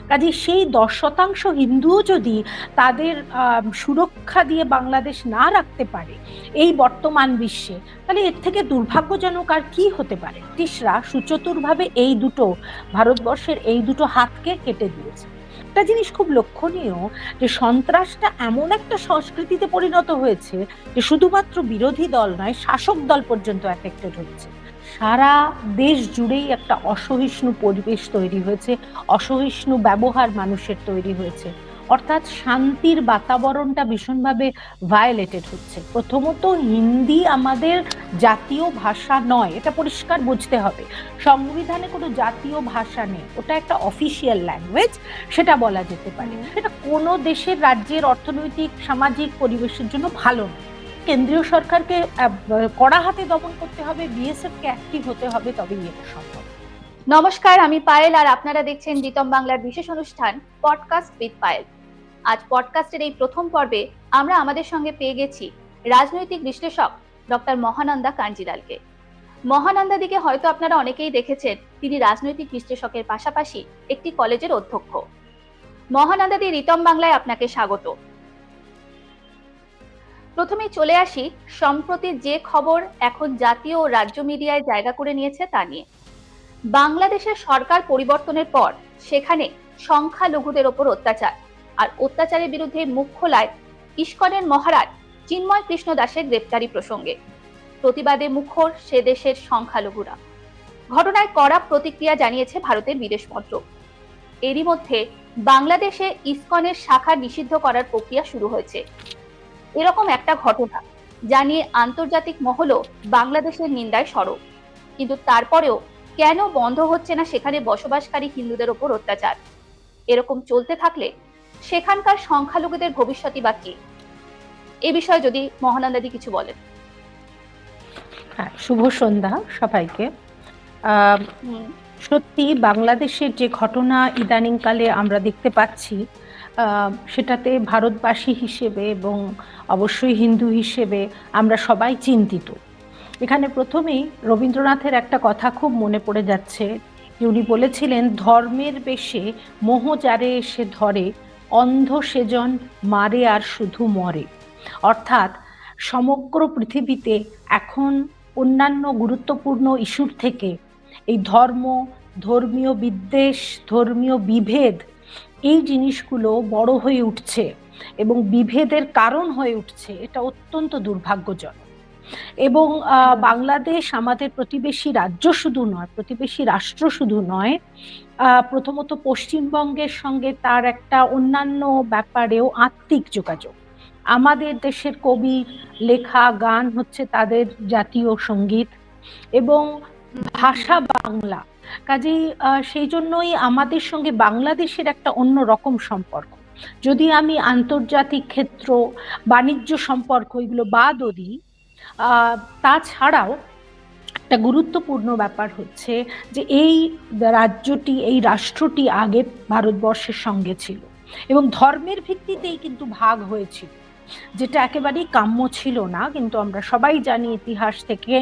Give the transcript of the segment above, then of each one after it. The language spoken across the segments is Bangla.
কাজে সেই 10% হিন্দুও যদি তাদের সুরক্ষা দিয়ে বাংলাদেশ না রাখতে পারে এই বর্তমান বিশ্বে, তাহলে এর থেকে দুর্ভাগ্যজনক আর কি হতে পারে। ব্রিটিশরা সুচতুরভাবে এই দুটো ভারতবর্ষের এই দুটো হাতকে কেটে দিয়েছে। একটা জিনিস খুব লক্ষণীয় যে সন্ত্রাসটা এমন একটা সংস্কৃতিতে পরিণত হয়েছে যে শুধুমাত্র বিরোধী দল নয়, শাসক দল পর্যন্ত এফেক্টেড হচ্ছে। সারা দেশ জুড়েই একটা অসহিষ্ণু পরিবেশ তৈরি হয়েছে, অসহিষ্ণু ব্যবহার মানুষের তৈরি হয়েছে, অর্থাৎ শান্তির বাতাবরণটা ভীষণভাবে ভায়োলেটেড হচ্ছে। প্রথমত হিন্দি আমাদের জাতীয় ভাষা নয়, এটা পরিষ্কার বুঝতে হবে। সংবিধানে কোনো জাতীয় ভাষা নেই, ওটা একটা অফিসিয়াল ল্যাঙ্গুয়েজ, সেটা বলা যেতে পারে। এটা কোনো দেশের রাজ্যের অর্থনৈতিক সামাজিক পরিবেশের জন্য ভালো নয়। কেন্দ্রীয় সরকারকে কড়া হাতে দমন করতে হবে, বিএসএফ কে অ্যাক্টিভ হতে হবে, তবেই এটা সম্ভব। নমস্কার, আমি পায়েল আর আপনারা দেখছেন রিতম বাংলার বিশেষ অনুষ্ঠান পডকাস্ট উইথ পায়েল। আজ পডকাস্টের এই প্রথম পর্বে আমরা আমাদের সঙ্গে পেয়ে গেছি রাজনৈতিক বিশ্লেষক ডক্টর মহানন্দা কাঞ্জিলালকে। মহানন্দা দিকে হয়তো আপনারা অনেকেই দেখেছেন, তিনি রাজনৈতিক বিশ্লেষকের পাশাপাশি একটি কলেজের অধ্যক্ষ। মহানন্দা দি, রিতম বাংলায় আপনাকে স্বাগত। প্রথমেই চলে আসি সম্প্রতি যে খবর এখন জাতীয় ও রাজ্য মিডিয়ায় জায়গা করে নিয়েছে তা নিয়ে। বাংলাদেশের সরকার পরিবর্তনের পর সেখানে সংখ্যালঘুদের ওপর অত্যাচার, আর অত্যাচারের বিরুদ্ধে মুখ খোলায় ইস্কনের মহারাজ চিন্ময় কৃষ্ণ দাসের গ্রেপ্তারি প্রসঙ্গে। প্রতিবাদে মুখর সে দেশের সংখ্যালঘুরা। ঘটনায় কড়া প্রতিক্রিয়া জানিয়েছে ভারতের বিদেশ মন্ত্রক। এরই মধ্যে বাংলাদেশে ইস্কনের শাখা নিষিদ্ধ করার প্রক্রিয়া শুরু হয়েছে। এরকম একটা ঘটনা যা নিয়ে আন্তর্জাতিক মহলও বাংলাদেশের নিন্দায় সরব, কিন্তু তারপরেও কেন বন্ধ হচ্ছে না সেখানে বসবাসকারী হিন্দুদের ওপর অত্যাচার? এরকম চলতে থাকলে সেখানকার সংখ্যালঘুদের ভবিষ্যৎই বা কি? এ বিষয়ে যদি মহানন্দাদি কিছু বলেন। হ্যাঁ, শুভ সন্ধ্যা সবাইকে। সত্যি বাংলাদেশের যে ঘটনা ইদানিংকালে আমরা দেখতে পাচ্ছি, সেটাতে ভারতবাসী হিসেবে এবং অবশ্যই হিন্দু হিসেবে আমরা সবাই চিন্তিত। এখানে প্রথমেই রবীন্দ্রনাথের একটা কথা খুব মনে পড়ে যাচ্ছে, যে উনি বলেছিলেন, ধর্মের বেশে মোহ যারে এসে ধরে, অন্ধ সেজন মারে আর শুধু মরে। অর্থাৎ সমগ্র পৃথিবীতে এখন অন্যান্য গুরুত্বপূর্ণ ইস্যুর থেকে এই ধর্ম, ধর্মীয় বিদ্বেষ, ধর্মীয় বিভেদ, এই জিনিসগুলো বড় হয়ে উঠছে এবং বিভেদের কারণ হয়ে উঠছে। এটা অত্যন্ত দুর্ভাগ্যজনক। এবং বাংলাদেশ আমাদের প্রতিবেশী রাজ্য শুধু নয়, প্রতিবেশী রাষ্ট্র শুধু নয়, প্রথমত পশ্চিমবঙ্গের সঙ্গে তার একটা অন্যান্য ব্যাপারেও আত্মিক যোগাযোগ। আমাদের দেশের কবির লেখা গান হচ্ছে তাদের জাতীয় সঙ্গীত এবং ভাষা বাংলা। কাজেই সেই জন্যই আমাদের সঙ্গে বাংলাদেশের একটা অন্য রকম সম্পর্ক। যদি আমি আন্তর্জাতিক ক্ষেত্র, বাণিজ্য সম্পর্ক এগুলো বাদও দিই, তাছাড়াও একটা গুরুত্বপূর্ণ ব্যাপার হচ্ছে যে এই রাজ্যটি, এই রাষ্ট্রটি আগে ভারতবর্ষের সঙ্গে ছিল এবং ধর্মের ভিত্তিতেই কিন্তু ভাগ হয়েছিল, যেটা একেবারেই কাম্য ছিল না। কিন্তু আমরা সবাই জানি ইতিহাস থেকে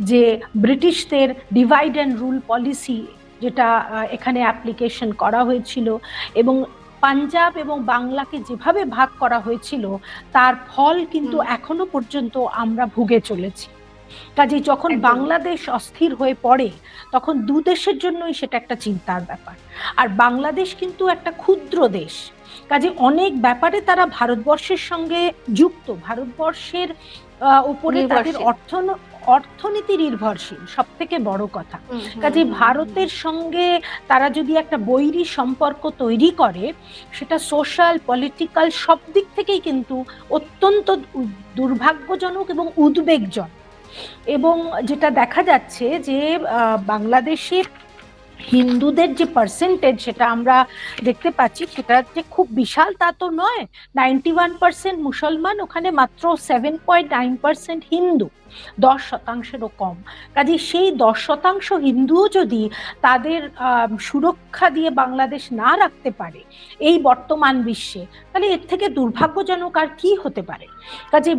যে ব্রিটিশদের ডিভাইড অ্যান্ড রুল পলিসি যেটা এখানে অ্যাপ্লিকেশন করা হয়েছিল এবং পাঞ্জাব এবং বাংলাকে যেভাবে ভাগ করা হয়েছিল, তার ফল কিন্তু এখনো পর্যন্ত আমরা ভুগে চলেছি। কাজে যখন বাংলাদেশ অস্থির হয়ে পড়ে, তখন দু দেশের জন্যই সেটা একটা চিন্তার ব্যাপার। আর বাংলাদেশ কিন্তু একটা ক্ষুদ্র দেশ, কাজে অনেক ব্যাপারে তারা ভারতবর্ষের সঙ্গে যুক্ত, ভারতবর্ষের উপরে তাদের অর্থনীতি নির্ভরশীল, সব থেকে বড় কথা। কাজে ভারতের সঙ্গে তারা যদি একটা বৈরী সম্পর্ক তৈরি করে, সেটা সোশ্যাল, পলিটিক্যাল সব দিক থেকেই কিন্তু অত্যন্ত দুর্ভাগ্যজনক এবং উদ্বেগজনক। এবং যেটা দেখা যাচ্ছে যে বাংলাদেশের হিন্দুদের যে পার্সেন্টেজ সেটা আমরা দেখতে পাচ্ছি, সেটা যে খুব বিশাল তা তো নয়। 91% মুসলমান, ওখানে মাত্র 7.9% হিন্দু। 10%-ও কম। কাজে সেই 10% হিন্দুও যদি তাদের সুরক্ষা দিয়ে বাংলাদেশ না রাখতে পারে এই বর্তমান বিশ্বে, তাহলে এর থেকে দুর্ভাগ্যজনক আর কি হতে পারে। কাজে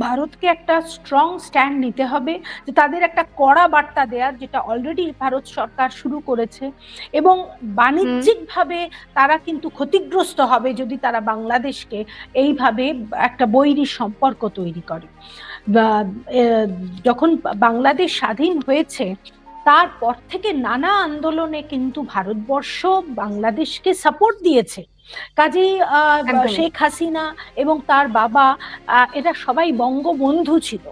ভারতকে একটা স্ট্রং স্ট্যান্ড নিতে হবে, যে তাদের একটা কড়া বার্তা দেওয়ার, যেটা অলরেডি ভারত সরকার শুরু করেছে। এবং বাণিজ্যিকভাবে তারা কিন্তু ক্ষতিগ্রস্ত হবে যদি তারা বাংলাদেশকে এইভাবে একটা বৈরী সম্পর্ক তৈরি করে। যখন বাংলাদেশ স্বাধীন হয়েছে তারপর থেকে নানা আন্দোলনে কিন্তু ভারতবর্ষ বাংলাদেশকে সাপোর্ট দিয়েছে। কাজেই শেখ হাসিনা এবং তার বাবা এরা সবাই বঙ্গবন্ধু ছিল,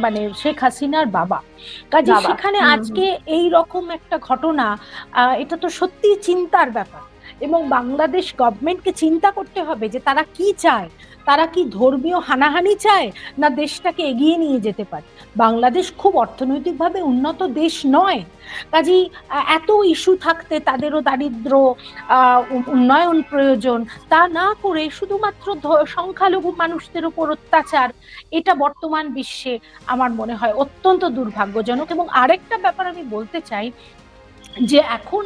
মানে শেখ হাসিনার বাবা। কাজে সেখানে আজকে এই রকম একটা ঘটনা, এটা তো সত্যি চিন্তার ব্যাপার। এবং বাংলাদেশ গভর্নমেন্টকে চিন্তা করতে হবে যে তারা কি চায়। তারা কি ধর্মীয় হানাহানি চায়, না দেশটাকে এগিয়ে নিয়ে যেতে পারে? বাংলাদেশ খুব অর্থনৈতিকভাবে উন্নত দেশ নয়। কাজেই এত ইস্যু থাকতে তাদেরও দারিদ্র, উন্নয়ন প্রয়োজন, তা না করে শুধুমাত্র সংখ্যালঘু মানুষদের উপর অত্যাচার, এটা বর্তমান বিশ্বে আমার মনে হয় অত্যন্ত দুর্ভাগ্যজনক। এবং আরেকটা ব্যাপার আমি বলতে চাই, যে এখন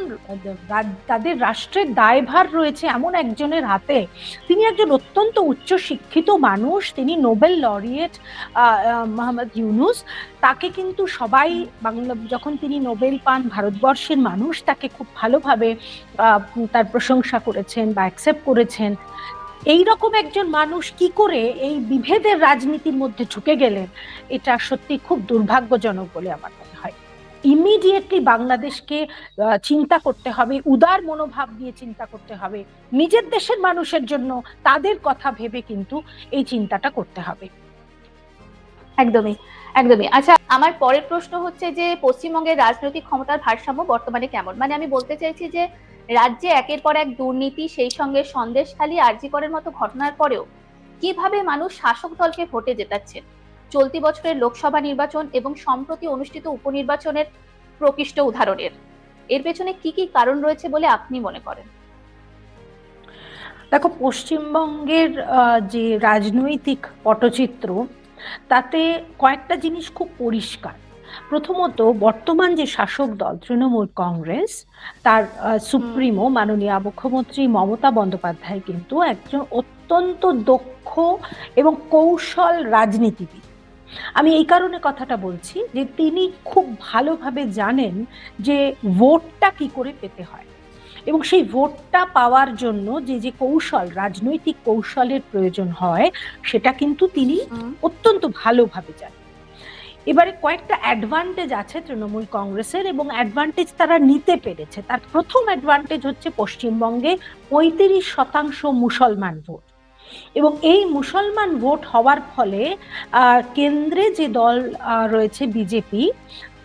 তাদের রাষ্ট্রের দায়ভার রয়েছে এমন একজনের হাতে, তিনি একজন অত্যন্ত উচ্চ শিক্ষিত মানুষ, তিনি নোবেল লরিয়েট মোহাম্মদ ইউনূস। তাকে কিন্তু সবাই যখন তিনি নোবেল পান, ভারতবর্ষের মানুষ তাকে খুব ভালোভাবে তার প্রশংসা করেছেন বা অ্যাকসেপ্ট করেছেন। এইরকম একজন মানুষ কি করে এই বিভেদের রাজনীতির মধ্যে ঢুকে গেলেন, এটা সত্যি খুব দুর্ভাগ্যজনক বলে আমার মনে হয়। ইমিডিয়েটলি বাংলাদেশকে চিন্তা করতে হবে, উদার মনোভাব দিয়ে চিন্তা করতে হবে, নিজের দেশের মানুষের জন্য তাদের কথা ভেবে কিন্তু এই চিন্তাটা করতে হবে। একদমই একদমই। আচ্ছা, আমার পরের প্রশ্ন হচ্ছে যে পশ্চিমবঙ্গের রাজনৈতিক ক্ষমতার ভারসাম্য বর্তমানে কেমন? মানে আমি বলতে চাইছি যে রাজ্যে একের পর এক দুর্নীতি, সেই সঙ্গে সন্দেশখালী, আরজি করের মতো ঘটনার পরেও কিভাবে মানুষ শাসক দলকে ভোটে জেতাচ্ছে? চলতি বছরের লোকসভা নির্বাচন এবং সম্প্রতি অনুষ্ঠিত উপনির্বাচনের প্রকৃষ্ট উদাহরণের এর পেছনে কি কি কারণ রয়েছে বলে আপনি মনে করেন? দেখো, পশ্চিমবঙ্গের যে রাজনৈতিক পটচিত্র, তাতে কয়েকটা জিনিস খুব পরিষ্কার। প্রথমত, বর্তমান যে শাসক দল তৃণমূল কংগ্রেস, তার সুপ্রিমো মাননীয় মুখ্যমন্ত্রী মমতা বন্দ্যোপাধ্যায় কিন্তু একজন অত্যন্ত দক্ষ এবং কৌশল রাজনীতিবিদ। আমি এই কারণে কথাটা বলছি যে তিনি খুব ভালোভাবে জানেন যে ভোটটা কি করে পেতে হয়, এবং সেই ভোটটা পাওয়ার জন্য যে যে কৌশল, রাজনৈতিক কৌশলের প্রয়োজন হয়, সেটা কিন্তু তিনি অত্যন্ত ভালোভাবে জানেন। এবারে কয়েকটা অ্যাডভান্টেজ আছে তৃণমূল কংগ্রেসের, এবং অ্যাডভান্টেজ তারা নিতে পেরেছে। তার প্রথম অ্যাডভান্টেজ হচ্ছে পশ্চিমবঙ্গে 35% মুসলমান ভোট, এবং এই মুসলমান ভোট হওয়ার ফলে কেন্দ্রে যে দল রয়েছে বিজেপি,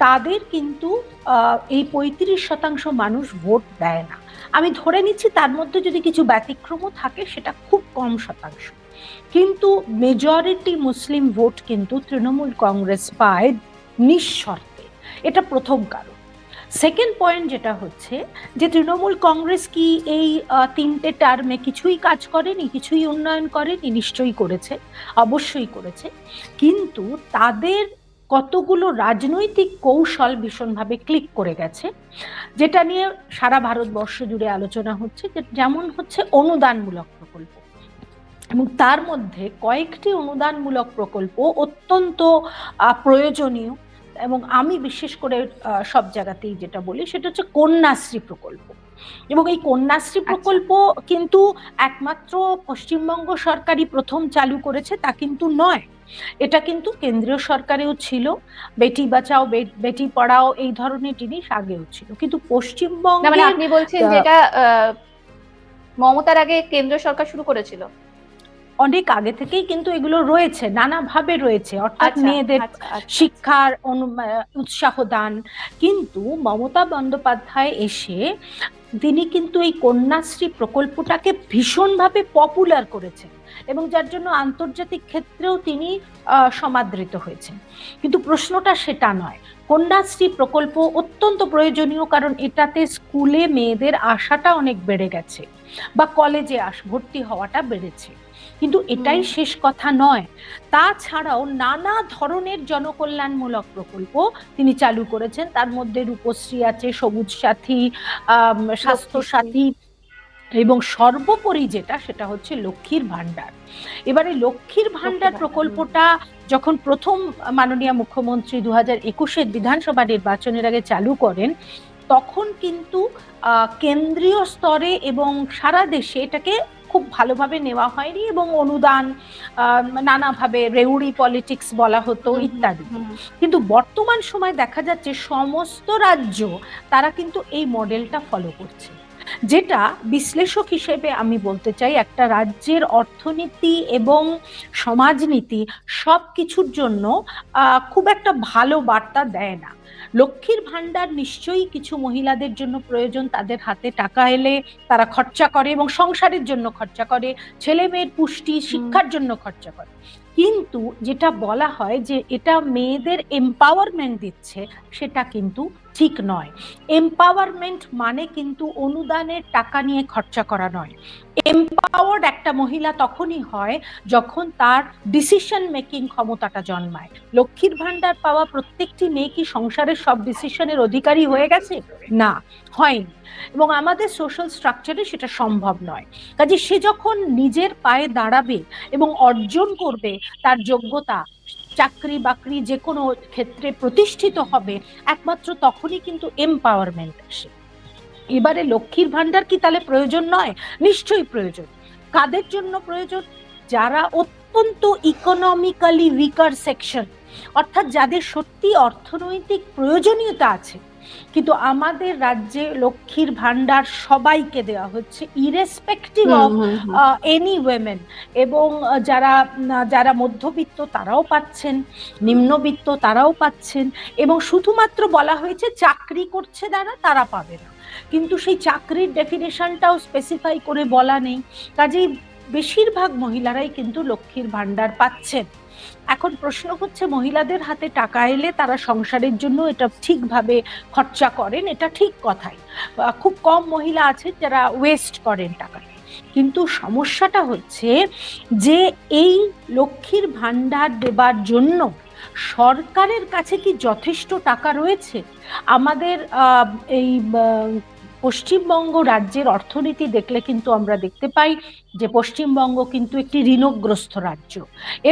তাদের কিন্তু এই 35% মানুষ ভোট দেয় না। আমি ধরে নিচ্ছি তার মধ্যে যদি কিছু ব্যতিক্রমও থাকে, সেটা খুব কম শতাংশ, কিন্তু মেজরিটি মুসলিম ভোট কিন্তু তৃণমূল কংগ্রেস পায় নিঃশর্তে। এটা প্রথম কারণ। সেকেন্ড পয়েন্ট যেটা হচ্ছে যে তৃণমূল কংগ্রেস কি এই 3টে টার্মে কিছুই কাজ করেনি, কিছুই উন্নয়ন করেনি? নিশ্চয়ই করেছে, অবশ্যই করেছে, কিন্তু তাদের কতগুলো রাজনৈতিক কৌশল ভীষণভাবে ক্লিক করে গেছে, যেটা নিয়ে সারা ভারতবর্ষ জুড়ে আলোচনা হচ্ছে। যেমন হচ্ছে অনুদানমূলক প্রকল্প, এবং তার মধ্যে কয়েকটি অনুদানমূলক প্রকল্প অত্যন্ত প্রয়োজনীয়, এবং আমি বিশেষ করে সব জায়গাতেই যেটা বলি সেটা হচ্ছে কন্যাশ্রী প্রকল্প। এবং এই কন্যাশ্রী প্রকল্প কিন্তু একমাত্র পশ্চিমবঙ্গ সরকারই প্রথম চালু করেছে তা কিন্তু নয়, এটা কিন্তু কেন্দ্রীয় সরকারেও ছিল। বেটি বাঁচাও বেটি পড়াও এই ধরনের জিনিস আগেও ছিল, কিন্তু পশ্চিমবঙ্গে, মানে আপনি বলছেন যেটা মমতার আগে কেন্দ্র সরকার শুরু করেছিল? অনেক আগে থেকেই কিন্তু এগুলো রয়েছে, নানাভাবে রয়েছে, অর্থাৎ মেয়েদের শিক্ষার উৎসাহ দান। কিন্তু মমতা বন্দ্যোপাধ্যায় এসে তিনি কিন্তু এই কন্যাশ্রী প্রকল্পটাকে ভীষণভাবে পপুলার করেছেন, এবং যার জন্য আন্তর্জাতিক ক্ষেত্রেও তিনি সমাদৃত হয়েছেন। কিন্তু প্রশ্নটা সেটা নয়। কন্যাশ্রী প্রকল্প অত্যন্ত প্রয়োজনীয়, কারণ এটাতে স্কুলে মেয়েদের আসাটা অনেক বেড়ে গেছে, বা কলেজে ভর্তি হওয়াটা বেড়েছে। কিন্তু এটাই শেষ কথা নয়। তাছাড়াও নানা ধরনের জনকল্যাণমূলক প্রকল্প তিনি চালু করেছেন, তার মধ্যে রূপশ্রী আছে, সবুজ সাথী, স্বাস্থ্য সাথী, এবং সর্বোপরি যেটা সেটা হচ্ছে লক্ষ্মীর ভান্ডার। এবারে লক্ষ্মীর ভান্ডার প্রকল্পটা যখন প্রথম মাননীয় মুখ্যমন্ত্রী 2021-এর বিধানসভা নির্বাচনের আগে চালু করেন, তখন কিন্তু কেন্দ্রীয় স্তরে এবং সারা দেশে এটাকে খুব ভালোভাবে নেওয়া হয়নি, এবং অনুদান নানাভাবে রেউড়ি পলিটিক্স বলা হতো ইত্যাদি। কিন্তু বর্তমান সময় দেখা যাচ্ছে সমস্ত রাজ্য তারা কিন্তু এই মডেলটা ফলো করছে, যেটা বিশ্লেষক হিসেবে আমি বলতে চাই একটা রাজ্যের অর্থনীতি এবং সমাজনীতি সব কিছুর জন্য খুব একটা ভালো বার্তা দেয় না। লক্ষ্মীর ভান্ডার নিশ্চয়ই কিছু মহিলাদের জন্য প্রয়োজন, তাদের হাতে টাকা এলে তারা খরচা করে এবং সংসারের জন্য খরচা করে, ছেলে মেয়ের পুষ্টি শিক্ষার জন্য খরচা করে, কিন্তু যেটা বলা হয় যে এটা মেয়েদের এম্পাওয়ারমেন্ট দিচ্ছে, সেটা কিন্তু ঠিক নয়। এম্পাওয়ারমেন্ট মানে কিন্তু অনুদানের টাকা নিয়ে খরচা করা নয়। এম্পাওয়ার্ড একটা মহিলা তখনই হয় যখন তার ডিসিশন মেকিং ক্ষমতাটা জন্মায়। লক্ষ্মীর ভান্ডার পাওয়া প্রত্যেকটি মেয়ে কি সংসারের সব ডিসিশনের অধিকারী হয়ে গেছে? না, হয়নি, এবং আমাদের সোশ্যাল স্ট্রাকচারে সেটা সম্ভব নয়। কাজে সে যখন নিজের পায়ে দাঁড়াবে এবং অর্জন করবে, তার যোগ্যতা, চাকরি বাকরি যে কোনো ক্ষেত্রে প্রতিষ্ঠিত হবে, একমাত্র তখনই কিন্তু এম্পাওয়ারমেন্ট আসে। এবারে লক্ষ্মীর ভান্ডার কি তাহলে প্রয়োজন নয়? নিশ্চয়ই প্রয়োজন। কাদের জন্য প্রয়োজন? যারা অত্যন্ত ইকোনমিক্যালি উইকার সেকশন, অর্থাৎ যাদের সত্যি অর্থনৈতিক প্রয়োজনীয়তা আছে, কিন্তু আমাদের রাজ্যে লক্ষ্মীর ভান্ডার সবাইকে দেওয়া হচ্ছে ইরেসপেক্টিভ অফ এনি ওয়েমেন, এবং যারা যারা মধ্যবিত্ত তারাও পাচ্ছেন, নিম্নবিত্ত তারাও পাচ্ছেন, এবং শুধুমাত্র বলা হয়েছে চাকরি করছে তারা পাবে না, কিন্তু সেই চাকরির ডেফিনেশনটাও স্পেসিফাই করে বলা নেই। কাজেই বেশিরভাগ মহিলারাই কিন্তু লক্ষ্মীর ভান্ডার পাচ্ছেন। এখন প্রশ্ন হচ্ছে, মহিলাদের হাতে টাকা এলে তারা সংসারের জন্য এটা ঠিকভাবে খরচা করেন, এটা ঠিক কথাই। খুব কম মহিলা আছেন যারা ওয়েস্ট করেন টাকা, কিন্তু সমস্যাটা হচ্ছে যে এই লক্ষ্মীর ভান্ডার দেবার জন্য সরকারের কাছে কি যথেষ্ট টাকা রয়েছে? আমাদের এই পশ্চিমবঙ্গ রাজ্যের অর্থনীতি দেখলে কিন্তু আমরা দেখতে পাই যে পশ্চিমবঙ্গ কিন্তু একটি ঋণগ্রস্ত রাজ্য,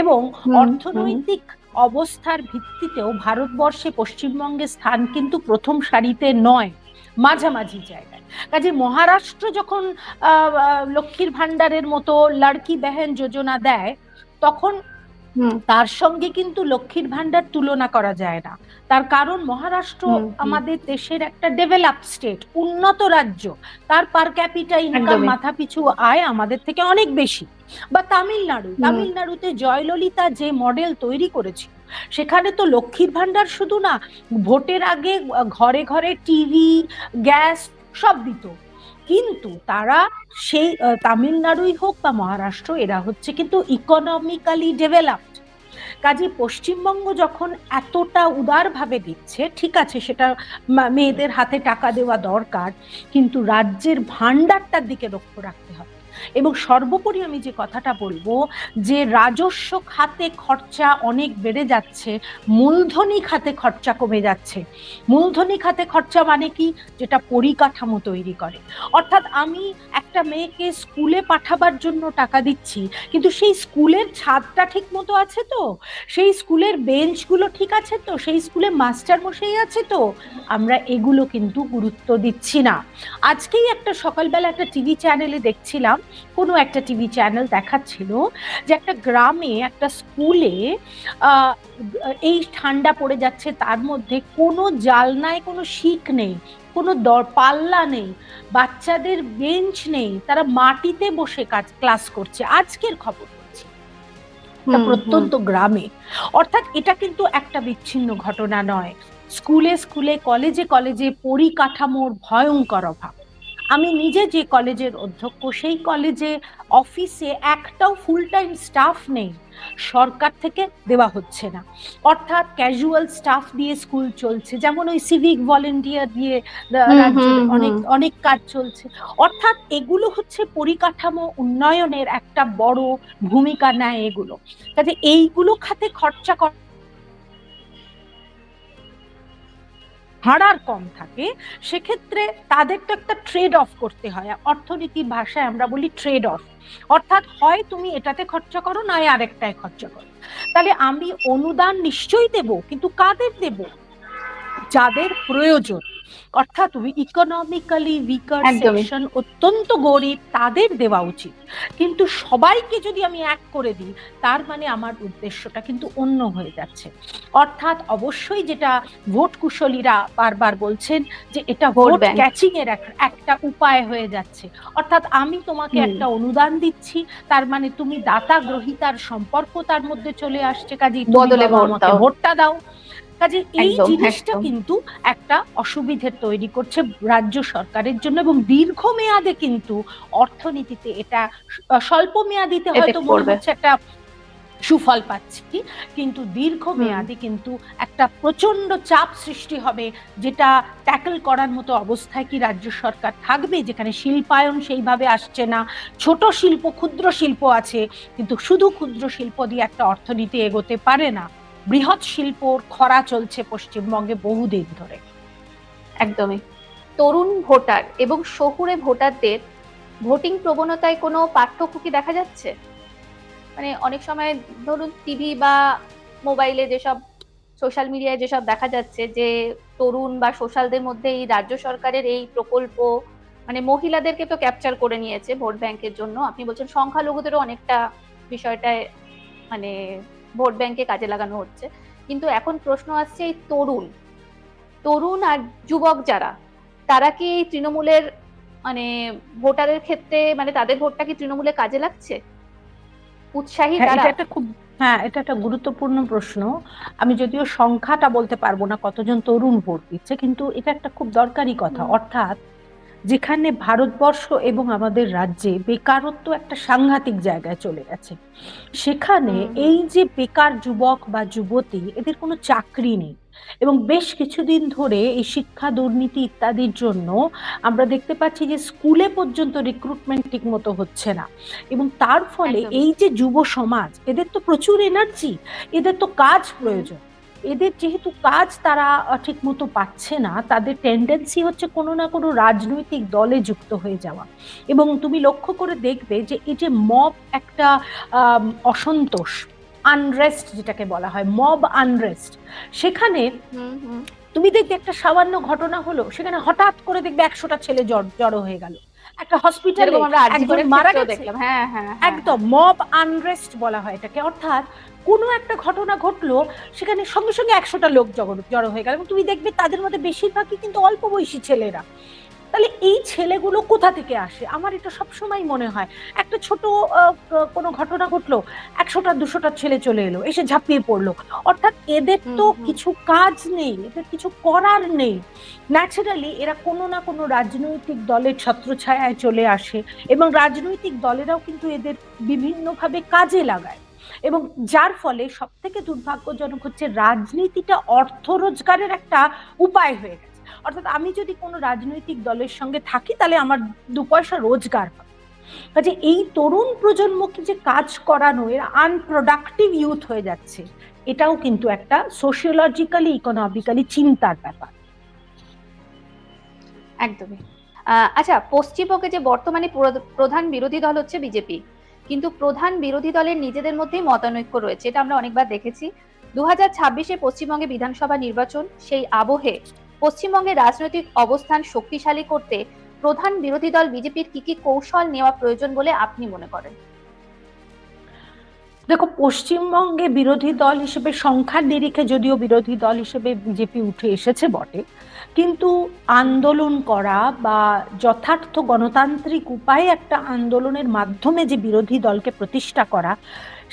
এবং অর্থনৈতিক অবস্থার ভিত্তিতেও ভারতবর্ষে পশ্চিমবঙ্গের স্থান কিন্তু প্রথম সারিতে নয়, মাঝামাঝি জায়গায়। কাজে মহারাষ্ট্র যখন লক্ষ্মীর ভান্ডারের মতো লড়কি বেহেন যোজনা দেয়, তখন তার সঙ্গে কিন্তু লক্ষ্মীর ভান্ডার তুলনা করা যায় না। তার কারণ মহারাষ্ট্র আমাদের দেশের একটা ডেভেলপ স্টেট, উন্নত রাজ্য, তার পার ক্যাপিটা ইনকাম, মাথা পিছু আয় আমাদের থেকে অনেক বেশি। বা তামিলনাড়ুতে জয়ললিতা যে মডেল তৈরি করেছিল, সেখানে তো লক্ষ্মীর ভান্ডার শুধু না, ভোটের আগে ঘরে ঘরে টিভি, গ্যাস সব দিত, কিন্তু তারা সেই তামিলনাড়ুই হোক বা মহারাষ্ট্র, এরা হচ্ছে কিন্তু ইকোনমিক্যালি ডেভেলপড। কাজে পশ্চিমবঙ্গ যখন এতটা উদারভাবে দিচ্ছে, ঠিক আছে, সেটা মেয়েদের হাতে টাকা দেওয়া দরকার, কিন্তু রাজ্যের ভান্ডারটার দিকে লক্ষ্য রাখতে হবে। এবং সর্বোপরি আমি যে কথাটা বলবো, যে রাজস্ব খাতে খরচা অনেক বেড়ে যাচ্ছে, মূলধনী খাতে খরচা কমে যাচ্ছে। মূলধনী খাতে খরচা মানে কি? যেটা পরিকাঠামো তৈরি করে, অর্থাৎ আমি একটা মেয়েকে স্কুলে পাঠাবার জন্য টাকা দিচ্ছি, কিন্তু সেই স্কুলের ছাদটা ঠিক মতো আছে তো, সেই স্কুলের বেঞ্চগুলো ঠিক আছে তো, সেই স্কুলে মাস্টার মশাই আছে তো, আমরা এগুলো কিন্তু গুরুত্ব দিচ্ছি না। আজকেই একটা সকালবেলা একটা টিভি চ্যানেলে দেখছিলাম, কোনো একটা টিভি চ্যানেল দেখাচ্ছিল যে একটা গ্রামে একটা স্কুলে এই ঠান্ডা পড়ে যাচ্ছে, তার মধ্যে কোনো জালনায় কোনো শিক নেই, কোনো পাল্লা নেই, বাচ্চাদের বেঞ্চ নেই, তারা মাটিতে বসে ক্লাস করছে। আজকের খবর বলছি, প্রত্যন্ত গ্রামে। অর্থাৎ এটা কিন্তু একটা বিচ্ছিন্ন ঘটনা নয়, স্কুলে স্কুলে, কলেজে কলেজে পরিকাঠামোর ভয়ঙ্কর অভাব। আমি নিজে যে কলেজের অধ্যক্ষ, সেই কলেজে অফিসে একটাও ফুল টাইম স্টাফ নেই, সরকার থেকে দেওয়া হচ্ছে না। অর্থাৎ ক্যাজুয়াল স্টাফ দিয়ে স্কুল চলছে, যেমন ওই সিভিক ভলেন্টিয়ার দিয়ে রাজ্যের অনেক অনেক কাজ চলছে। অর্থাৎ এগুলো হচ্ছে পরিকাঠামো উন্নয়নের একটা বড় ভূমিকা নেয় এগুলো। কাজে এইগুলো খাতে খরচা ভাড়ার কম থাকে, সেক্ষেত্রে তাদের তো একটা ট্রেড অফ করতে হয়। অর্থনীতি ভাষায় আমরা বলি ট্রেড অফ, অর্থাৎ হয় তুমি এটাতে খরচা করো, নয় আরেকটায় খরচা করো। তাহলে আমি অনুদান নিশ্চয়ই দেব, কিন্তু কাদের দেব? যাদের প্রয়োজন, অর্থাৎ ইকোনমিক্যালি উইকার সেকশন, অত্যন্ত গরিব, তাদের দেওয়া উচিত। কিন্তু সবাইকে যদি আমি এক করে দিই, তার মানে আমার উদ্দেশ্যটা কিন্তু অন্য হয়ে যাচ্ছে। অর্থাৎ অবশ্যই যেটা ভোট কুশলীরা বারবার বলছেন, যে এটা ভোট ক্যাচিং এর একটা উপায় হয়ে যাচ্ছে। অর্থাৎ আমি তোমাকে একটা অনুদান দিচ্ছি, তার মানে তুমি দাতা গ্রহীতার সম্পর্ক তার মধ্যে চলে আসছে, কাজেই তুমি আমাকে ভোটটা দাও। কাজে এই জিনিসটা কিন্তু একটা অসুবিধে তৈরি করছে রাজ্য সরকারের জন্য, এবং দীর্ঘমেয়াদে কিন্তু অর্থনীতিতে এটা, স্বল্প মেয়াদিতে হয়তো মনে হচ্ছে একটা সুফল পাচ্ছি, কিন্তু দীর্ঘমেয়াদে কিন্তু একটা প্রচন্ড চাপ সৃষ্টি হবে, যেটা ট্যাকল করার মতো অবস্থায় কি রাজ্য সরকার থাকবে, যেখানে শিল্পায়ন সেইভাবে আসছে না, ছোট শিল্প ক্ষুদ্র শিল্প আছে, কিন্তু শুধু ক্ষুদ্র শিল্প দিয়ে একটা অর্থনীতি এগোতে পারে না। বৃহৎ শিল্পর খরা চলছে পশ্চিমবঙ্গে বহুদিন ধরে। একদমই। তরুণ ভোটার এবং শহুরে ভোটারদের ভোটিং প্রবণতায় কোনো পার্থক্য কি দেখা যাচ্ছে? মানে অনেক সময় ধরুন টিভি বা মোবাইলে যেসব, সোশ্যাল মিডিয়ায় যেসব দেখা যাচ্ছে, যে তরুণ বা সোশ্যালদের মধ্যে এই রাজ্য সরকারের এই প্রকল্প, মানে মহিলাদেরকে তো ক্যাপচার করে নিয়েছে ভোট ব্যাংকের জন্য, আপনি বলছেন সংখ্যালঘুদেরও অনেকটা বিষয়টায় মানে ভোট ব্যাংকে কাজে লাগানো হচ্ছে, কিন্তু এখন প্রশ্ন আসছে এই তরুণ আর যুবক যারা, তারা কি তৃণমূলের মানে ভোটারের ক্ষেত্রে, মানে তাদের ভোটটা কি তৃণমূলে কাজে লাগছে? উৎসাহী তারা? এটা একটা গুরুত্বপূর্ণ প্রশ্ন। আমি যদিও সংখ্যাটা বলতে পারবো না কতজন তরুণ ভোট দিচ্ছে, কিন্তু এটা একটা খুব দরকারি কথা। অর্থাৎ যেখানে ভারতবর্ষ এবং আমাদের রাজ্যে বেকারত্ব একটা সাংঘাতিক জায়গায় চলে গেছে, সেখানে এই যে বেকার যুবক বা যুবতী, এদের কোনো চাকরি নেই, এবং বেশ কিছুদিন ধরে এই শিক্ষা দুর্নীতি ইত্যাদির জন্য আমরা দেখতে পাচ্ছি যে স্কুলে পর্যন্ত রিক্রুটমেন্ট ঠিক মতো হচ্ছে না, এবং তার ফলে এই যে যুব সমাজ, এদের তো প্রচুর এনার্জি, এদের তো কাজ প্রয়োজন, এদের যেহেতু কাজ তারা ঠিক মতো পাচ্ছে না, তাদের টেন্ডেন্সি হচ্ছে কোনো না কোনো রাজনৈতিক দলে যুক্ত হয়ে যাওয়া। এবং তুমি লক্ষ্য করে দেখবে যে এই যে মব একটা অসন্তোষ, আনরেস্ট যেটাকে বলা হয়, মব আনরেস্ট, সেখানে তুমি দেখবে একটা সামান্য ঘটনা হলো, সেখানে হঠাৎ করে দেখবে 100টা ছেলে জড়ো হয়ে গেল, একটা হসপিটালে একজন মারা গেছে। একদম মব আনরেস্ট বলা হয় এটাকে। অর্থাৎ কোনো একটা ঘটনা ঘটলো, সেখানে সঙ্গে সঙ্গে 100টা লোক জড়ো হয়ে গেল, এবং তুমি দেখবে তাদের মধ্যে বেশিরভাগই কিন্তু অল্প বয়সী ছেলেরা। তাহলে এই ছেলেগুলো কোথা থেকে আসে? আমার এটা সবসময় মনে হয়, একটা ছোট কোনো ঘটনা ঘটলো, 100টা 200টা ছেলে চলে এলো, এসে ঝাঁপিয়ে পড়লো। অর্থাৎ এদের তো কিছু কাজ নেই, এদের কিছু করার নেই। ন্যাচারালি এরা কোনো না কোনো রাজনৈতিক দলের ছত্রছায়ায় চলে আসে, এবং রাজনৈতিক দলেরাও কিন্তু এদের বিভিন্নভাবে কাজে লাগায়, এবং যার ফলে সব থেকে দুর্ভাগ্যজনক হচ্ছে রাজনীতিটা অর্থ রোজগারের একটা উপায় হয়ে গেছে। অর্থাৎ আমি যদি কোনো রাজনৈতিক দলের সঙ্গে থাকি, তাহলে আমার 2 পয়সা রোজগার হবে। কাজে এই তরুণ প্রজন্মকে যে কাজ করানো, এরা আনপ্রোডাক্টিভ ইউথ হয়ে যাচ্ছে, এটাও কিন্তু একটা সোশিওলজিক্যালি ইকোনমিক্যালি চিন্তার ব্যাপার। একদমই। আচ্ছা, পশ্চিমবঙ্গে যে বর্তমানে প্রধান বিরোধী দল হচ্ছে বিজেপি, কিন্তু প্রধান বিরোধী দলের নিজেদের মধ্যেই মতানৈক্য রয়েছে, এটা আমরা অনেকবার দেখেছি। 2026-এ পশ্চিমবঙ্গে বিধানসভা নির্বাচন, সেই আবহে পশ্চিমবঙ্গের রাজনৈতিক অবস্থান শক্তিশালী করতে প্রধান বিরোধী দল বিজেপির কি কি কৌশল নেওয়া প্রয়োজন বলে আপনি মনে করেন? দেখো, পশ্চিমবঙ্গে বিরোধী দল হিসেবে সংখ্যার নিরিখে যদিও বিরোধী দল হিসেবে বিজেপি উঠে এসেছে বটে, কিন্তু আন্দোলন করা বা যথার্থ গণতান্ত্রিক উপায়ে একটা আন্দোলনের মাধ্যমে যে বিরোধী দলকে প্রতিষ্ঠা করা,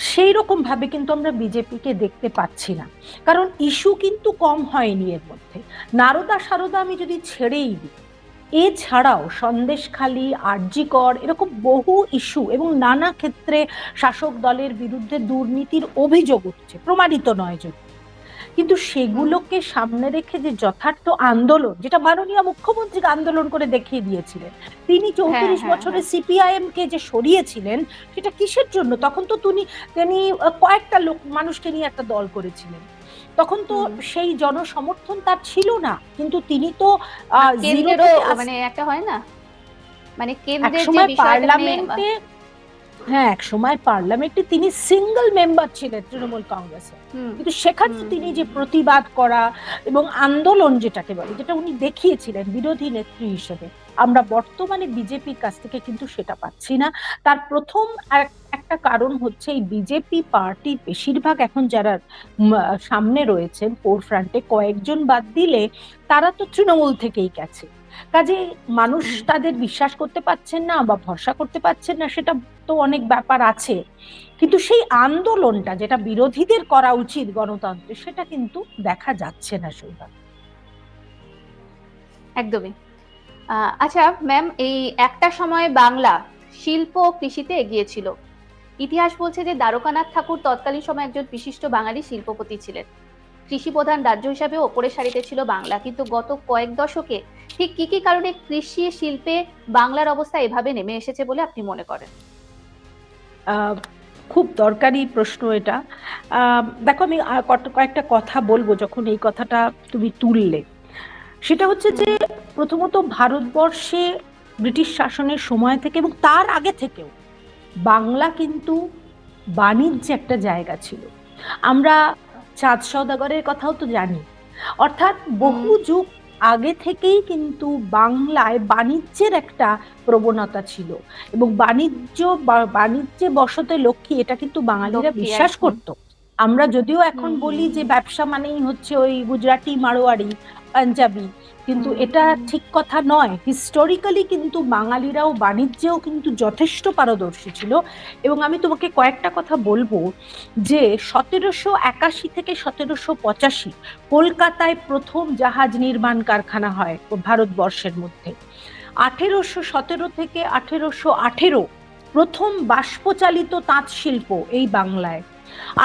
সেই রকম ভাবে কিন্তু আমরা বিজেপিকে দেখতে পাচ্ছি না। কারণ ইস্যু কিন্তু কম হয়নি এর মধ্যে। নারদা সারদা আমি যদি ছেড়েই দিই, এছাড়াও সন্দেশখালী, আরজিকর এরকম বহু ইস্যু এবং নানা ক্ষেত্রে শাসক দলের বিরুদ্ধে দুর্নীতির অভিযোগ উঠছে, প্রমাণিত নয় যদি, কিন্তু সেগুলোকে সামনে রেখে যে যথার্থ আন্দোলন, যেটা মাননীয় মুখ্যমন্ত্রী আন্দোলন করে দেখিয়ে দিয়েছিলেন, তিনি হ্যাঁ 34 হ্যাঁ বছরে হ্যাঁ। সিপিআইএম কে যে সরিয়েছিলেন, সেটা কিসের জন্য? তখন তো তিনি কয়েকটা মানুষকে নিয়ে একটা দল করেছিলেন, তখন তো সেই জনসমর্থন তার ছিল না, কিন্তু তিনি তো জিরো কেন্দ্রেরও থেকে মানে একটা হয় না, মানে কেন্দ্রের যে একসময় বিষয়টা মানে পার্লামেন্টে, হ্যাঁ এক সময় পার্লামেন্টে তিনি সিঙ্গেল মেম্বার ছিলেন তৃণমূল কংগ্রেসের, হুম কিন্তু সেখানে হুম তিনি হুম যে হুম। প্রতিবাদ করা এবং আন্দোলন যেটাকে বলে, যেটা উনি দেখিয়েছিলেন বিরোধী নেত্রী হিসেবে, আমরা বর্তমানে বিজেপির কাছ থেকে কিন্তু সেটা পাচ্ছি না। তার প্রথম একটা কারণ হচ্ছে এই বিজেপি পার্টির বেশিরভাগ এখন যারা সামনে রয়েছেন ফোর ফ্রন্টে, কয়েকজন বাদ দিলে তারা তো তৃণমূল থেকেই গেছে। কাজে মানুষ তাদের বিশ্বাস করতে পারছেন না বা ভরসা করতে পারছেন না, সেটা তো অনেক ব্যাপার আছে, কিন্তু সেই আন্দোলনটা যেটা বিরোধীদের করা উচিত গণতন্ত্রে, সেটা কিন্তু দেখা যাচ্ছে না সেইভাবে। একদমই। আচ্ছা ম্যাম, এই একটা সময় বাংলা শিল্প ও কৃষিতে এগিয়ে ছিল। ইতিহাস বলছে যে দ্বারকানাথ ঠাকুর তৎকালীন সময় একজন বিশিষ্ট বাঙালি শিল্পপতি ছিলেন। কৃষি প্রধান রাজ্য হিসাবে ওপরের সারিতে ছিল বাংলা, কিন্তু গত কয়েক দশকে ঠিক কি কি কারণে কৃষি শিল্পে বাংলার অবস্থা এভাবে নেমে এসেছে বলে আপনি মনে করেন? খুব দরকারি প্রশ্ন এটা। দেখো, আমি কয়েকটা কথা বলবো যখন এই কথাটা তুমি তুললে। সেটা হচ্ছে যে প্রথমত ভারতবর্ষে ব্রিটিশ শাসনের সময় থেকে এবং তার আগে থেকেও বাংলা কিন্তু বাণিজ্যে একটা জায়গা ছিল। আমরা চাঁদ সওদাগরের কথাও তো জানি, অর্থাৎ বহু যুগ আগে থেকেই কিন্তু বাংলায় বাণিজ্যের একটা প্রবণতা ছিল, এবং বাণিজ্যে বসতে লক্ষ্মী, এটা কিন্তু বাঙালিরা লক্ষ্মী বিশ্বাস একদম। করত। আমরা যদিও এখন বলি যে ব্যবসা মানেই হচ্ছে ওই গুজরাটি, মারোয়ারি, পাঞ্জাবি, কিন্তু এটা ঠিক কথা নয়। হিস্টোরিক্যালি কিন্তু বাঙালিরাও বাণিজ্যেও কিন্তু যথেষ্ট পারদর্শী ছিল। এবং আমি তোমাকে কয়েকটা কথা বলবো, যে 1781 থেকে 1785 কলকাতায় প্রথম জাহাজ নির্মাণ কারখানা হয় ভারতবর্ষের মধ্যে। 1817 থেকে 1818 প্রথম বাষ্পচালিত তাঁত শিল্প এই বাংলায়।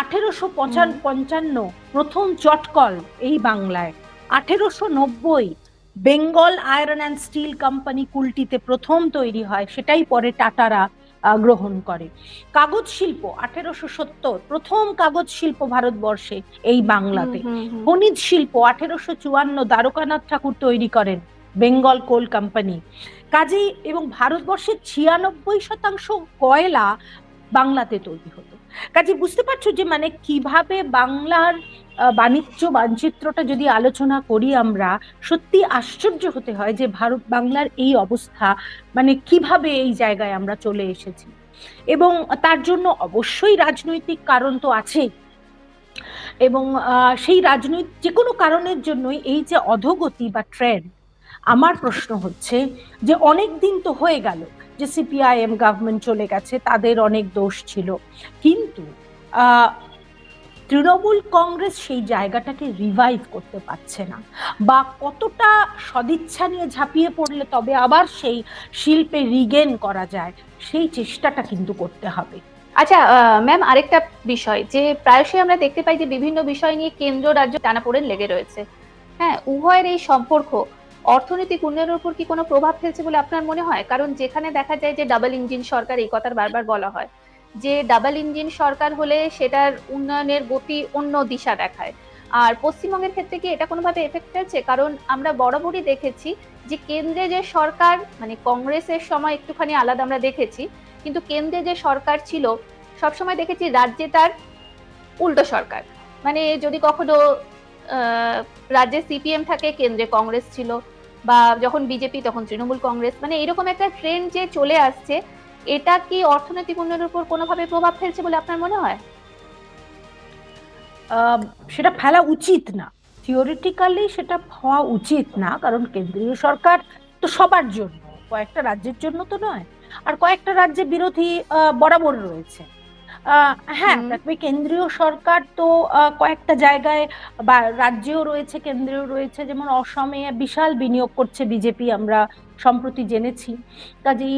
1855 প্রথম চটকল এই বাংলায়। 1890 Bengal iron and steel company কুলটিতে প্রথম তৈরি হয়, সেটাই পরে টাটারা গ্রহণ করে। কাগজ শিল্প 1870 প্রথম কাগজ শিল্প ভারতবর্ষে এই বাংলাতে। খনিজ শিল্প 1854 দ্বারকানাথ ঠাকুর তৈরি করেন, বেঙ্গল কোল কোম্পানি। কাজেই এবং ভারতবর্ষের 96% কয়লা বাংলাতে তৈরি হতো। কাজে বুঝতে পারছো যে মানে কিভাবে বাংলার বাণিজ্য মানচিত্রটা যদি আলোচনা করি আমরা, সত্যি আশ্চর্য হতে হয় যে ভারত বাংলার এই অবস্থা, মানে কিভাবে এই জায়গায় আমরা চলে এসেছি। এবং তার জন্য অবশ্যই রাজনৈতিক কারণ তো আছেই, এবং সেই রাজনৈতিক যে কোনো কারণের জন্যই এই যে অধোগতি বা ট্রেন্ড। আমার প্রশ্ন হচ্ছে যে অনেক দিন তো হয়ে গেল যে সিপিআইএম গভর্নমেন্ট চলে গেছে, তাদের অনেক দোষ ছিল, কিন্তু তৃণমূল কংগ্রেস সেই জায়গাটাকে রিভাইভ করতে পারছে না, বা কতটা সদিচ্ছা নিয়ে ঝাঁপিয়ে পড়লে তবে আবার সেই শিল্পে রিগেন করা যায়, সেই চেষ্টাটা কিন্তু করতে হবে। আচ্ছা ম্যাম, আরেকটা বিষয় যে প্রায়শই আমরা দেখতে পাই যে বিভিন্ন বিষয় নিয়ে কেন্দ্র রাজ্য টানাপোড়েন লেগে রয়েছে। হ্যাঁ, উভয়ের এই সম্পর্ক অর্থনৈতিক উন্নয়নের উপর কি কোনো প্রভাব ফেলছে বলে আপনার মনে হয়? কারণ যেখানে দেখা যায় যে ডাবল ইঞ্জিন সরকার, এই কথা বারবার বলা হয় যে ডাবল ইঞ্জিন সরকার হলে সেটার উন্নয়নের গতি অন্য দিশা দেখায়। আর পশ্চিমবঙ্গের ক্ষেত্রে কি এটা কোনোভাবে এফেক্ট ফেলছে? কারণ আমরা বরাবরই দেখেছি যে কেন্দ্রে যে সরকার, মানে কংগ্রেসের সময় একটুখানি আলাদা আমরা দেখেছি, কিন্তু কেন্দ্রে যে সরকার ছিল সবসময় দেখেছি রাজ্যে তার উল্টো সরকার। মানে যদি কখনো রাজ্যে সিপিএম থাকে, কেন্দ্রে কংগ্রেস ছিল, বা যখন বিজেপি তখন তৃণমূল কংগ্রেস, মানে এরকম একটা ট্রেন্ড যে চলে আসছে, এটা কি অর্থনৈতিক উন্নয়নের উপর কোনোভাবে প্রভাব ফেলছে বলে আপনার মনে হয়? সেটা ফেলা উচিত না, থিওরিটিক্যালি সেটা হওয়া উচিত না, কারণ কেন্দ্রীয় সরকার তো সবার জন্য, কয়েকটা রাজ্যের জন্য তো নয়। আর কয়েকটা রাজ্যে বিরোধী বরাবর রয়েছে। হ্যাঁ, দেখবে কেন্দ্রীয় সরকার তো কয়েকটা জায়গায় বা রাজ্যেও রয়েছে, কেন্দ্রেও রয়েছে, যেমন অসমে বিশাল বিনিয়োগ করছে বিজেপি, আমরা সম্প্রতি জেনেছি। কাজেই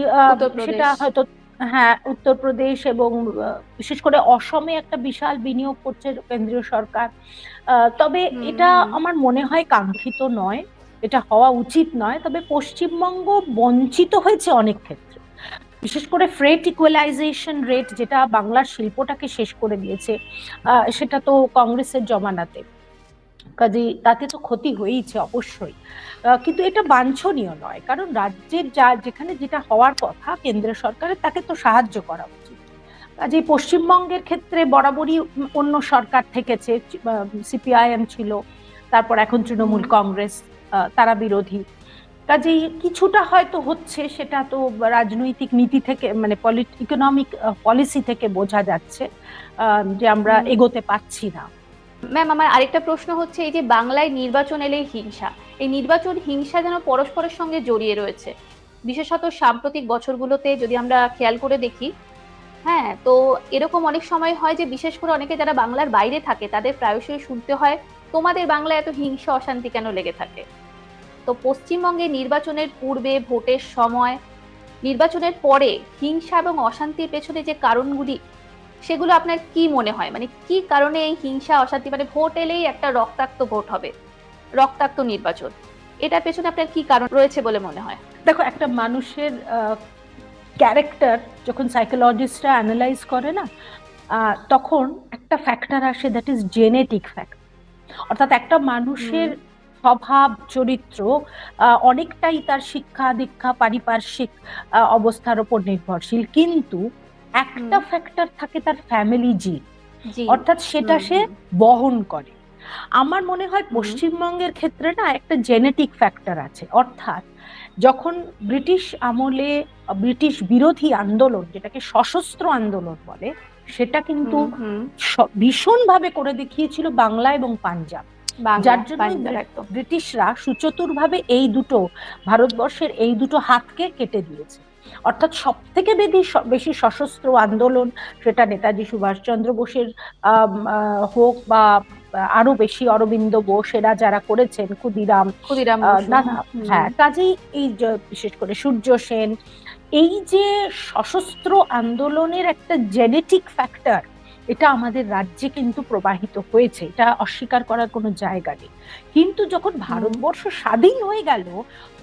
সেটা উত্তরপ্রদেশ। হয়তো, হ্যাঁ, উত্তরপ্রদেশ এবং বিশেষ করে অসমে একটা বিশাল বিনিয়োগ করছে কেন্দ্রীয় সরকার। তবে হুম এটা হুম। আমার মনে হয় কাঙ্ক্ষিত নয়, এটা হওয়া উচিত নয়। তবে পশ্চিমবঙ্গ বঞ্চিত হয়েছে অনেক ক্ষেত্রে, বিশেষ করে ফ্রেট ইকুয়ালাইজেশন রেট, যেটা বাংলার শিল্পটাকে শেষ করে দিয়েছে। সেটা তো কংগ্রেসের জমানাতে, কাজে তাতে তো ক্ষতি হয়েইছে অবশ্যই। কিন্তু এটা বাঞ্ছনীয় নয়, কারণ রাজ্যের যেখানে যেটা হওয়ার কথা কেন্দ্র সরকারের, তাকে তো সাহায্য করা উচিত। কাজে পশ্চিমবঙ্গের ক্ষেত্রে বরাবরই অন্য সরকার থেকেছে, সিপিআইএম ছিল, তারপর এখন তৃণমূল হুম। কংগ্রেস, তারা বিরোধী। কাজেই কিছুটা হয়তো হচ্ছে, সেটা তো রাজনৈতিক নীতি থেকে, মানে ইকোনমিক পলিসি থেকে বোঝা যাচ্ছে যে আমরা হুম। এগোতে পারছি না। ম্যাম, আমার আরেকটা প্রশ্ন হচ্ছে, এই যে বাংলায় নির্বাচন এলেই হিংসা, এই নির্বাচন হিংসা যেন পরস্পরের সঙ্গে জড়িয়ে রয়েছে। বিশেষত সাম্প্রতিক বছরগুলোতে যদি আমরা খেয়াল করে দেখি, হ্যাঁ, তো এরকম অনেক সময় হয় যে বিশেষ করে অনেকে যারা বাংলার বাইরে থাকে তাদের প্রায়শই শুনতে হয়, তোমাদের বাংলায় এত হিংসা অশান্তি কেন লেগে থাকে। তো পশ্চিমবঙ্গে নির্বাচনের পূর্বে, ভোটের সময়, নির্বাচনের পরে হিংসা এবং অশান্তির পেছনে যে কারণগুলি, সেগুলো আপনার কি মনে হয়? মানে কি কারণে এই হিংসা অশান্তি, মানে ভোট এলেই একটা রক্তাক্ত ভোট হবে, রক্তাক্ত নির্বাচন, এটার পেছনে আপনার কি কারণ রয়েছে বলে মনে হয়? দেখো, একটা মানুষের ক্যারেক্টার যখন সাইকোলজিস্টরা অ্যানালাইজ করে না, তখন একটা ফ্যাক্টর আসে, দ্যাট ইজ জেনেটিক ফ্যাক্টর। অর্থাৎ একটা হুম মানুষের স্বভাব চরিত্র অনেকটাই তার শিক্ষা দীক্ষা পারিপার্শ্বিক অবস্থার উপর নির্ভরশীল, কিন্তু হুম। একটা ফ্যাক্টর থাকে তার ফ্যামিলি জিন, জিন। অর্থাৎ সেটা হুম সে হুম বহন করে। আমার মনে হয় হুম পশ্চিমবঙ্গের ক্ষেত্রে না একটা জেনেটিক ফ্যাক্টর আছে। অর্থাৎ যখন ব্রিটিশ আমলে ব্রিটিশ বিরোধী আন্দোলন, যেটাকে সশস্ত্র আন্দোলন বলে, সেটা কিন্তু হুম হুম। ভীষণভাবে করে দেখিয়েছিল বাংলা এবং পাঞ্জাব। বাংলা, যার জন্য পাঞ্জাব, একদম। ব্রিটিশরা সুচতুরভাবে এই দুটো, ভারতবর্ষের এই দুটো হাতকে কেটে দিয়েছে। অর্থাৎ সব থেকে বেশি সশস্ত্র আন্দোলন, সেটা নেতাজি সুভাষচন্দ্র বোসের হোক, বা আরো বেশি অরবিন্দ বোস, এরা যারা করেছেন, ক্ষুদিরাম, ক্ষুদিরাম বসু। নানা, হুম। হ্যাঁ, কাজেই এই যে বিশেষ করে সূর্য সেন, এই যে সশস্ত্র আন্দোলনের একটা জেনেটিক ফ্যাক্টর, এটা আমাদের রাজ্যে কিন্তু প্রবাহিত হয়েছে, এটা অস্বীকার করার কোনো জায়গা নেই। কিন্তু যখন হুম। ভারতবর্ষ স্বাধীন হয়ে গেল,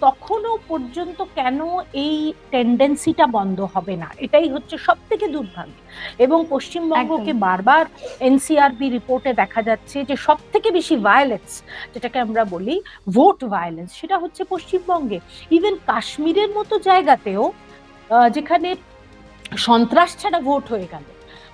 তখনও পর্যন্ত কেন এই টেন্ডেন্সিটা বন্ধ হবে না, এটাই হচ্ছে সব থেকে দুর্ভাগ্য। এবং একদম। পশ্চিমবঙ্গকে বারবার এনসিআরবি রিপোর্টে দেখা যাচ্ছে যে সব থেকে বেশি ভায়োলেন্স, যেটাকে আমরা বলি ভোট ভায়োলেন্স, সেটা হচ্ছে পশ্চিমবঙ্গে। ইভেন কাশ্মীরের মতো জায়গাতেও, যেখানে সন্ত্রাস ছাড়া ভোট হয়ে গেল,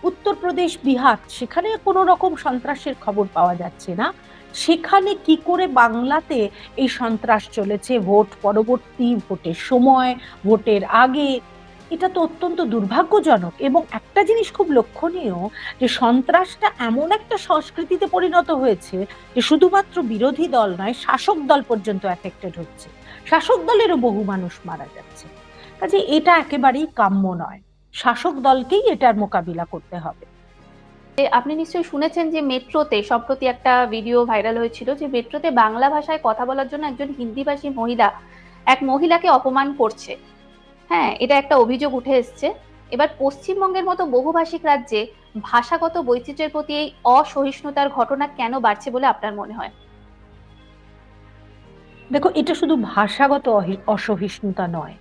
উত্তরপ্রদেশ, বিহার, সেখানে কোনো রকম সন্ত্রাসের খবর পাওয়া যাচ্ছে না। সেখানে কি করে বাংলাতে এই সন্ত্রাস চলেছে ভোট পরবর্তী, ভোটের সময়, ভোটের আগে, এটা তো অত্যন্ত দুর্ভাগ্যজনক। এবং একটা জিনিস খুব লক্ষণীয়, যে সন্ত্রাসটা এমন একটা সংস্কৃতিতে পরিণত হয়েছে যে শুধুমাত্র বিরোধী দল নয়, শাসক দল পর্যন্ত এফেক্টেড হচ্ছে, শাসক দলেরও বহু মানুষ মারা যাচ্ছে। কাজে এটা একেবারেই কাম্য নয়, শাসক দলকেই এটার মোকাবিলা করতে হবে। আপনি নিশ্চয়ই শুনেছেন যে মেট্রোতে সম্প্রতি একটা ভিডিও ভাইরাল হয়েছিল, যে মেট্রোতে বাংলা ভাষায় কথা বলার জন্য একজন হিন্দিভাষী মহিলা এক মহিলাকে অপমান করছে। হ্যাঁ, এটা একটা অভিযোগ উঠে এসছে। এবার পশ্চিমবঙ্গের মতো বহুভাষিক রাজ্যে ভাষাগত বৈচিত্র্যের প্রতি এই অসহিষ্ণুতার ঘটনা কেন বাড়ছে বলে আপনার মনে হয়? দেখো, এটা শুধু ভাষাগত অসহিষ্ণুতা নয়,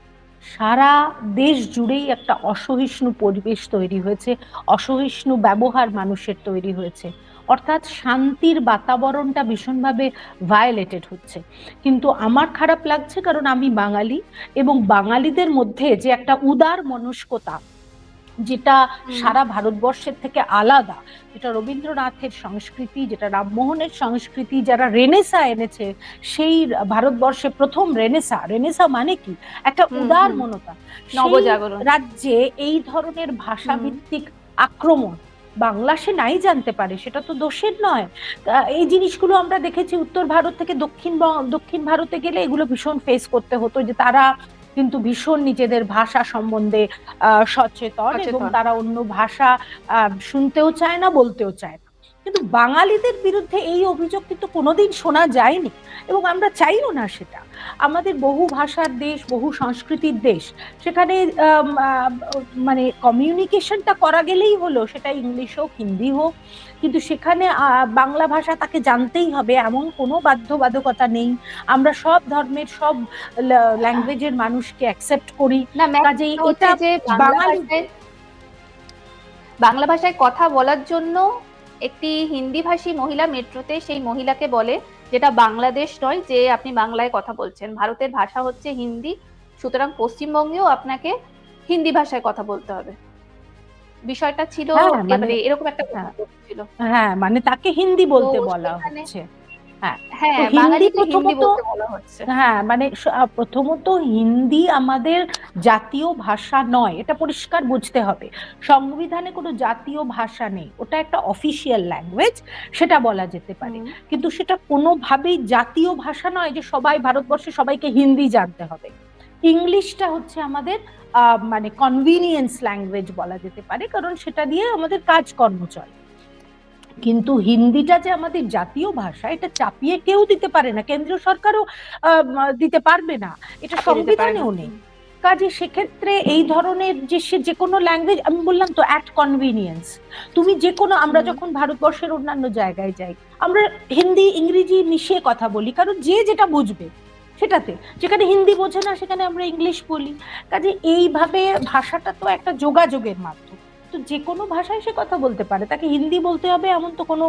সারা দেশ জুড়েই একটা অসহিষ্ণু পরিবেশ তৈরি হয়েছে, অসহিষ্ণু ব্যবহার মানুষের তৈরি হয়েছে। অর্থাৎ শান্তির বাতাবরণটা ভীষণভাবে ভায়োলেটেড হচ্ছে। কিন্তু আমার খারাপ লাগছে, কারণ আমি বাঙালি, এবং বাঙালিদের মধ্যে যে একটা উদার মনস্কতা, যেটা হুম। সারা ভারতবর্ষের থেকে আলাদা, যেটা রবীন্দ্রনাথের সংস্কৃতি, যেটা রামমোহনের সংস্কৃতি, যারা রেনেসা এনেছে, সেই ভারতবর্ষে প্রথম রেনেসা, রেনেসা মানে কি, একটা হুম উদার হুম। মনতা, সেই নবজাগরণ। রাজ্যে এই ধরনের হুম। ভাষাভিত্তিক আক্রমণ বাংলা সে নাই জানতে পারে, সেটা তো দোষের নয়। এই জিনিসগুলো আমরা দেখেছি উত্তর ভারত থেকে দক্ষিণ ভারতে গেলে এগুলো ভীষণ ফেস করতে হতো, যে তারা কিন্তু ভীষণ নিজেদের ভাষা সম্বন্ধে সচেতন, এবং সচেতন। তারা অন্য ভাষা শুনতেও চায় না, বলতেও চায় না। কিন্তু বাঙালিদের বিরুদ্ধে এই অভিযোগ কিন্তু কোনোদিন শোনা যায়নি, এবং আমরা চাইও না সেটা। আমাদের বহু ভাষার দেশ, বহু সংস্কৃতির দেশ, সেখানে মানে কমিউনিকেশনটা করা গেলেই হলো, সেটা ইংলিশ হোক, হিন্দি হোক, কিন্তু সেখানে বাংলা ভাষা তাকে জানতেই হবে এমন কোনো বাধ্যবাধকতা নেই। আমরা সব ধর্মের, সব ল্যাঙ্গুয়েজের মানুষকে অ্যাকসেপ্ট করি। না ম্যাম, কাজেই হচ্ছে এটা যে বাঙালি বাংলা ভাষায় কথা বলার জন্য একটি হিন্দিভাষী মহিলা মেট্রোতে সেই মহিলাকে বলে, যেটা বাংলাদেশ নয়, যে আপনি বাংলায় কথা বলছেন, ভারতের ভাষা হচ্ছে হিন্দি, সুতরাং পশ্চিমবঙ্গেও আপনাকে হিন্দি ভাষায় কথা বলতে হবে। বিষয়টা ছিল হ্যাঁ মানে এবারে এরকম একটা হ্যাঁ ছিল। হ্যাঁ মানে তাকে হিন্দি তো বলতে বলা সেখানে হচ্ছে। হ্যাঁ, তো হ্যাঁ, হিন্দি বাঙালিকে হিন্দি প্রথমত, বলতে বলা হচ্ছে। হ্যাঁ মানে প্রথমত হিন্দি আমাদের জাতীয় ভাষা নয়, এটা পরিষ্কার বুঝতে হবে। সংবিধানে কোনো জাতীয় ভাষা নেই, ওটা একটা অফিসিয়াল ল্যাঙ্গুয়েজ, সেটা বলা যেতে পারে। হুম, কিন্তু সেটা কোনোভাবেই জাতীয় ভাষা নয় যে সবাই ভারতবর্ষে সবাইকে হিন্দি জানতে হবে। ইংলিশটা হচ্ছে আমাদের মানে কনভিনিয়েন্স ল্যাঙ্গুয়েজ বলা যেতে পারে, কারণ সেটা দিয়ে আমাদের কাজকর্ম চলে। কিন্তু হিন্দিটা যে আমাদের জাতীয় ভাষা, এটা চাপিয়ে কেউ দিতে পারে না, কেন্দ্রীয় সরকারও দিতে পারবে না, এটা চাপিয়ে দিতে পারে না। সংবিধানেও নেই। কাজে সেক্ষেত্রে এই ধরনের যে কোনো ল্যাঙ্গুয়েজ, আমি বললাম তো অ্যাট কনভিনিয়েন্স, তুমি যে কোনো, আমরা যখন ভারতবর্ষের অন্যান্য জায়গায় যাই, আমরা হিন্দি ইংরেজি মিশিয়ে কথা বলি, কারণ যে যেটা বুঝবে সেটাতে, যেখানে হিন্দি বোঝে না সেখানে আমরা ইংলিশ বলি। কাজে এইভাবে ভাষাটা তো একটা যোগাযোগের মাধ্যম, তো যে কোনো ভাষায় সে কথা বলতে পারে, তাকে হিন্দি বলতে হবে এমন তো কোনো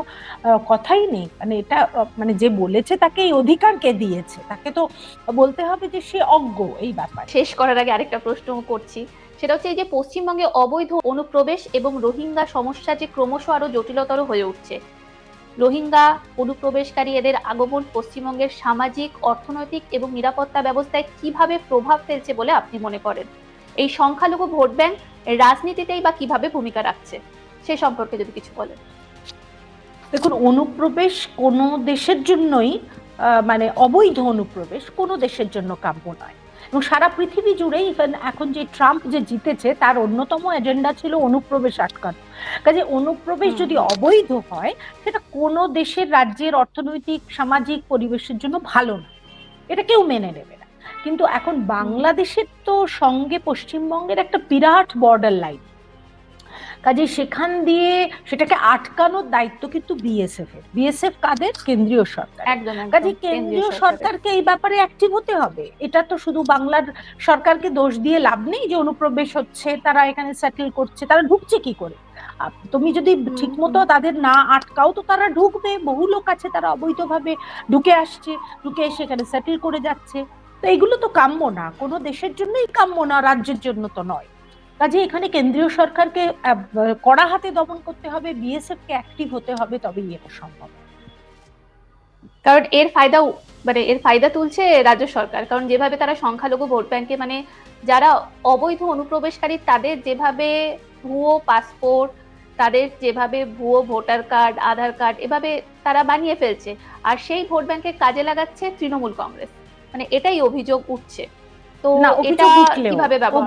কথাই নেই। মানে এটা মানে যে বলেছে তাকে এই অধিকার কে দিয়েছে, তাকে তো বলতে হবে যে সে অজ্ঞ এই ব্যাপারে। শেষ করার আগে আরেকটা প্রশ্ন করছি, সেটা হচ্ছে এই যে পশ্চিমবঙ্গে অবৈধ অনুপ্রবেশ এবং রোহিঙ্গা সমস্যা যে ক্রমশ আরো জটিলতর হয়ে উঠছে, রোহিঙ্গা অনুপ্রবেশকারী এদের আগমন পশ্চিমবঙ্গের সামাজিক, অর্থনৈতিক এবং নিরাপত্তা ব্যবস্থায় কিভাবে প্রভাব ফেলছে বলে আপনি মনে করেন? এই সংখ্যালঘু ভোট ব্যাংক রাজনীতিতেই বা কিভাবে ভূমিকা রাখছে, সে সম্পর্কে যদি কিছু বলেন। দেখুন, অনুপ্রবেশ কোনো দেশের জন্যই মানে অবৈধ অনুপ্রবেশ কোনো দেশের জন্য কাম্য নয়, এবং সারা পৃথিবী জুড়ে ইভেন এখন যে ট্রাম্প যে জিতেছে তার অন্যতম এজেন্ডা ছিল অনুপ্রবেশ আটকানো। কাজে অনুপ্রবেশ যদি অবৈধ হয়, সেটা কোনো দেশের, রাজ্যের অর্থনৈতিক, সামাজিক পরিবেশের জন্য ভালো না, এটা কেউ মেনে নেবে না। কিন্তু এখন বাংলাদেশের তো সঙ্গে পশ্চিমবঙ্গের একটা বিরাট বর্ডার লাইন, কাজে সেখান দিয়ে সেটাকে আটকানোর দায়িত্ব কিন্তু বিএসএফ এর। বিএসএফ কাদের? কেন্দ্রীয় সরকার। একদম কাজে একদম কেন্দ্রীয় সরকারকে এই ব্যাপারে অ্যাক্টিভ হতে হবে। এটা তো শুধু বাংলার সরকারকে দোষ দিয়ে লাভ নেই যে অনুপ্রবেশ হচ্ছে, তারা এখানে সেটেল করছে, তারা ঢুকছে কি করে? তুমি যদি ঠিক মতো তাদের না আটকাও তো তারা ঢুকবে। বহু লোক আছে তারা অবৈধভাবে ঢুকে আসছে, ঢুকে এসে এখানে সেটেল করে যাচ্ছে। তো এগুলো তো কাম্য না, কোনো দেশের জন্যই কাম্য না, রাজ্যের জন্য তো নয়। কাজে এখানে কেন্দ্রীয় সরকারকে কড়া হাতে দমন করতে হবে, বিএসএফ কে অ্যাক্টিভ হতে হবে, তবেই এটা সম্ভব। কারণ এর ফায়দা তুলছে রাজ্য সরকার, কারণ যেভাবে তারা সংখ্যালঘু ভোট ব্যাংকে, মানে যারা অবৈধ অনুপ্রবেশকারী তাদের যেভাবে ভুয়ো পাসপোর্ট, তাদের যেভাবে ভুয়ো ভোটার কার্ড, আধার কার্ড এভাবে তারা বানিয়ে ফেলছে, আর সেই ভোট ব্যাংকে কাজে লাগাচ্ছে তৃণমূল কংগ্রেস, মানে এটাই অভিযোগ উঠছে। তো না, এটা অভিযোগ উঠলেও, কিভাবে ব্যবহার?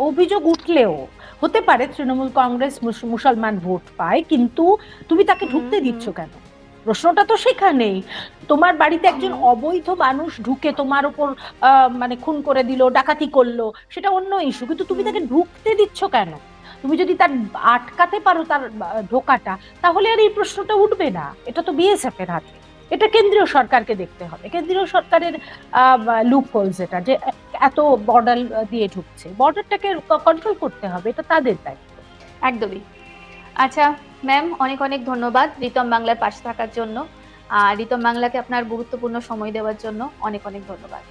অভিযোগ উঠলেও হতে পারে তৃণমূল কংগ্রেস মুসলমান ভোট পায়, কিন্তু তুমি তাকে ঢুকতে দিচ্ছ কেন? প্রশ্নটা তো সেখানেই। তোমার বাড়িতে একজন অবৈধ মানুষ ঢুকে তোমার উপর মানে খুন করে দিল, ডাকাতি করলো, সেটা অন্য ইস্যু, কিন্তু তুমি তাকে ঢুকতে দিচ্ছ কেন? তুমি যদি তার আটকাতে পারো তার ঢোকাটা, তাহলে আর এই প্রশ্নটা উঠবে না। এটা তো বিএসএফ এর হাতে, এটা কেন্দ্রীয় সরকারকে দেখতে হবে। কেন্দ্রীয় সরকারের লুপ হোলস, এটা যে এত বর্ডার দিয়ে ঢুকছে, বর্ডারটাকে কন্ট্রোল করতে হবে, এটা তাদের দায়িত্ব। একদমই। আচ্ছা ম্যাম, অনেক অনেক ধন্যবাদ রিতম বাংলার পাশে থাকার জন্য, আর রিতম বাংলাকে আপনার গুরুত্বপূর্ণ সময় দেওয়ার জন্য অনেক অনেক ধন্যবাদ।